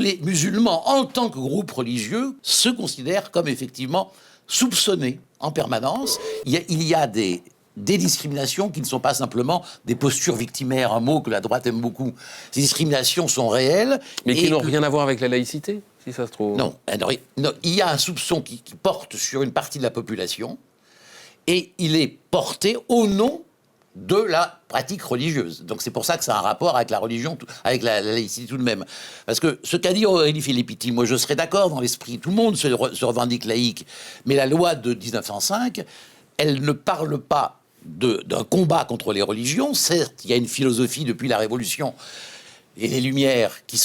les musulmans, en tant que groupe religieux, se considèrent comme effectivement soupçonnés en permanence. Il y a des discriminations qui ne sont pas simplement des postures victimaires, un mot que la droite aime beaucoup. Ces discriminations sont réelles. Mais qui n'ont rien à voir avec la laïcité, si ça se trouve. Non, il y a un soupçon qui porte sur une partie de la population, et il est porté au nom de la pratique religieuse. Donc c'est pour ça que ça a un rapport avec la religion, avec la laïcité tout de même. Parce que ce qu'a dit Aurélie Filippetti, moi je serais d'accord dans l'esprit, tout le monde se revendique laïque, mais la loi de 1905, elle ne parle pas d'un combat contre les religions. Certes, il y a une philosophie depuis la Révolution et les Lumières qui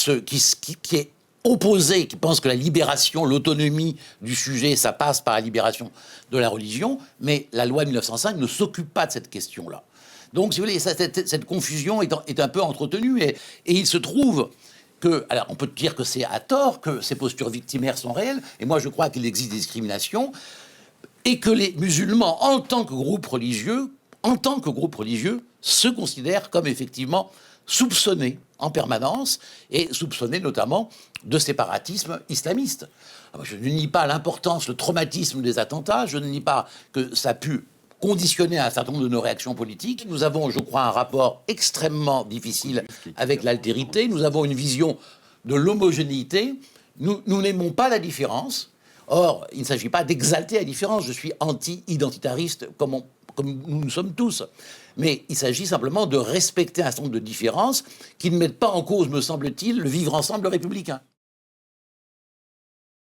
est opposée, qui pense que la libération, l'autonomie du sujet, ça passe par la libération de la religion, mais la loi de 1905 ne s'occupe pas de cette question-là. Donc, si vous voulez, cette confusion est un peu entretenue, et il se trouve que, alors on peut dire que c'est à tort, que ces postures victimaires sont réelles, et moi je crois qu'il existe des discriminations, et que les musulmans, en tant que groupe religieux, se considèrent comme effectivement soupçonnés en permanence, et soupçonnés notamment de séparatisme islamiste. Alors, je ne nie pas l'importance, le traumatisme des attentats, je ne nie pas que ça a pu conditionner un certain nombre de nos réactions politiques. Nous avons, je crois, un rapport extrêmement difficile avec l'altérité, nous avons une vision de l'homogénéité, nous n'aimons pas la différence. Or, il ne s'agit pas d'exalter la différence. Je suis anti-identitariste, comme nous sommes tous. Mais il s'agit simplement de respecter un certain nombre de différences qui ne mettent pas en cause, me semble-t-il, le vivre ensemble républicain.